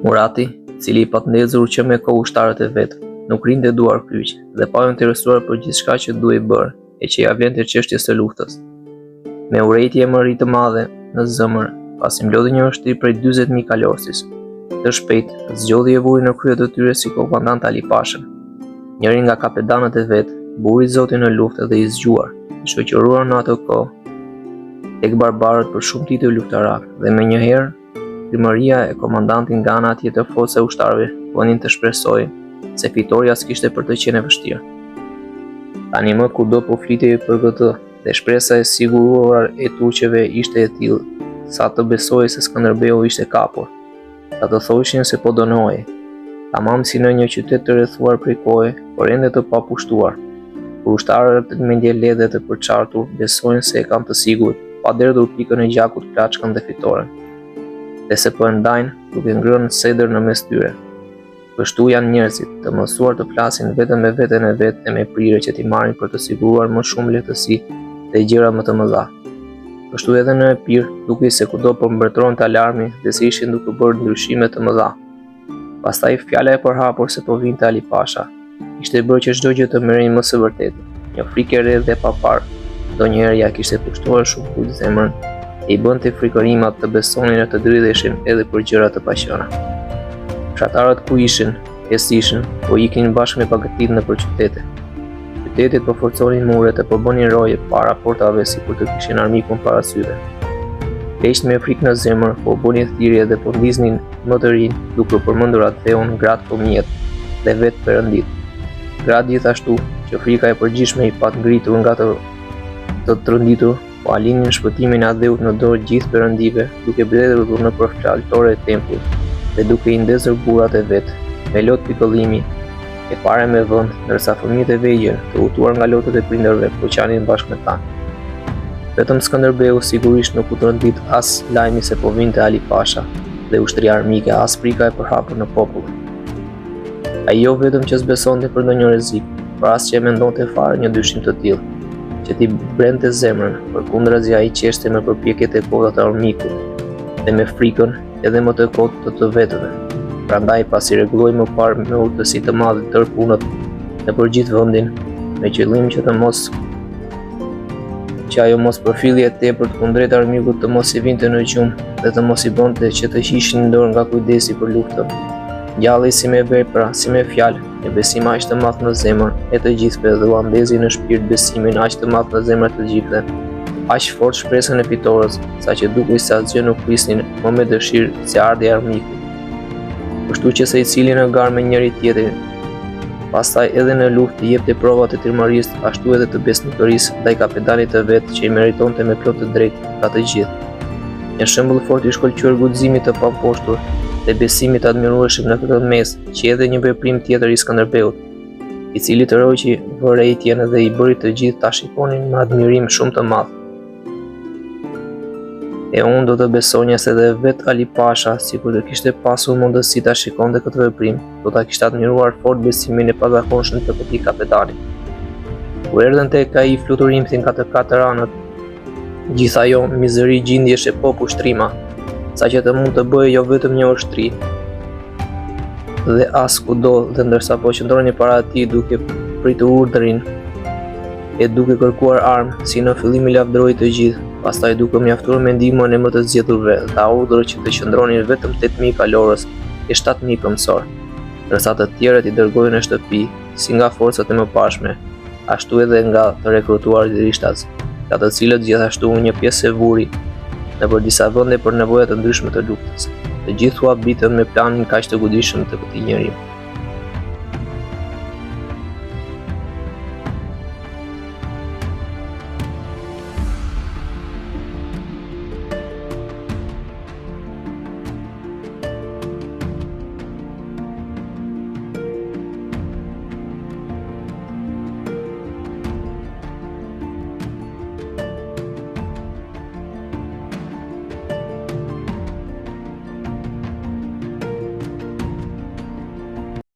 Murati, i cili i patndezur që me kohë ushtarët e vet, nuk rinte duar kyç dhe pa u interesuar për gjithçka që duhej bërë e që ia vlente çështjes së luftës. Me urrejtje e mëri të madhe në zemër, pasi mblodhi një ushtri prej 40.000 kalorësis. Të shpejt, zgjodhi e vuri në krye të tyre si komandant Ali Pashën, njëri nga kapetanët e vet, buri zoti në luftë dhe i zgjuar, i shoqëruar në atë kohë tek barbarët për shumë titull luftarak dhe menjëherë frymëria e komandantit nga ana tjetër forca e ushtarëve vonin të shpresojë se fitoria s'kishte për të qenë e vështirë. Tani më kudo po flitej për këtë dhe shpresa e siguruar e turqeve ishte e tillë sa të besojë se Skënderbeu ishte kapur. Ata të thoshin se po dënohej, tamam si në një qytet të rrethuar prej kohe, por ende të papushtuar. Kur ushtarët mendje lehtë të përçartur besojnë se e kanë të sigurt, pa derdhur pikën e gjakut, plaçkën dhe fitoren. Dhe se po e ndajnë, duke ngrënë sedër në mes tyre. Kështu janë njerëzit, të mësuar të flasin vetëm me veten e vet e me prirje që t'i marrin për të siguruar më shumë lehtësi dhe gjëra më të mëdha. Kështu edhe në Epir, dukej se kudo po mbretëronte alarmi dhe se ishin duke bërë ndryshime të mëdha. Pastaj fjala e përhapur se po vinte Ali Pasha ishte bërë që çdo gjë të merrej më së vërtetë. Një frikë e re dhe pa parë, ndonjëherë ja kishte pushtuar shumë kujt zemrën e i bënte frikërimat të besonin e të dridheshin edhe për gjëra të paqëra. Fshatarët ku ishin, esishin, po iknin bashkë me pagëtit në për qytete. Qytetet po forconin muret e po bënin roje para portave si kur të kishin armikun para syve. Leqt me frikë në zemër, po bënin thirrje dhe po ndiznin më të rinj, duke përmendur Atheun, gratë fëmijët dhe vetë Perëndit. Gratë gjithashtu që frika e përgjithshme i pat ngritur nga të trënditur, po alinin shpëtimin e Atheut në dorë gjithë perëndive, duke mbledhur në përfjaltore e tempullit dhe duke i ndezur burrat e vet, me lot pikëllimi, e pare me vend, ndërsa fëmijët e vegjël, të utuar nga lotët e prindërve, po qanin bashkë me ta. Vetëm Skënderbeu sigurisht nuk u trondit as lajmi se po vinte Ali Pasha dhe ushtria armike, as frika e përhapur në popull. Ai jo vetëm që s'besonte për ndonjë rrezik, por as që e mendonte fare një dyshim të tillë, që t'i brente zemrën, përkundrazi ai qeshte me përpjekjet e kota të armikut dhe me frikën edhe më të kotë të vetëve. Prandaj pasi rregulloi më parë me urtësi të madhe tërë punët në për gjithë vendin, me qëllim që ajo mos përfillje e tepërt kundrejt armikut të mos i vinte në gjumë dhe të mos i bënte që të hiqnin dorë nga kujdesi për luftën. Gjallë si me vepra, si me fjalë, e besim aq të madh në zemër e të gjithëve dhe u andezi në shpirt besimin aq të madh në zemrat të gjithëve. Aq fort shpresën e fitorës, saqë dukej se asgjë nuk prisnin më me dëshirë se ardhi armikut. Kështu që se i cili në garë me njëri tjetrin, pastaj edhe në luftë të jepte provat e trimërisë, ashtu edhe të besnikërisë ndaj kapetanit të vet që i meritonte me plot të drejtë nga të gjithë. Një shembull fort i shkëlqyer guximit të pamposhtur dhe besimit të admirueshëm në këtë mes që edhe një veprim tjetër i Skënderbeut, i cili të roqi vërejtjen dhe i bëri të gjithë ta shikonin me admirim shumë të madh. E unë do të besonja se dhe vetë Ali Pasha, sikur të kishte pasur mundësi ta shikonte këtë veprim, do ta kishte admiruar fort besimin e pazakonshëm të këtij kapetani. Kur erdhën tek ai fluturimthin nga të katër anët, gjithë ajo mizëri gjindjesh e popu shtrima, saqë të mund të bëjë jo vetëm një ushtri dhe as kudo, dhe ndërsa po qëndroni para tij duke pritur urdhrin e duke kërkuar armë, si në fillim i lavdëroi të gjithë, pastaj duke mjaftuar me ndihmën e më të zgjedhurve, dha urdhër që të qëndronin vetëm 8.000 kalorës e 7.000 pëmësor, ndërsa të tjerët i dërgoi në shtëpi, si nga forcat e mëparshme, ashtu edhe nga të rekrutuarit rishtas, nga të cilët gjithashtu një pjesë e vuri në për disa vende për nevojat të ndryshme të luftës. Të gjithë u habitën me planin kaq të goditshëm të këtij njeriu.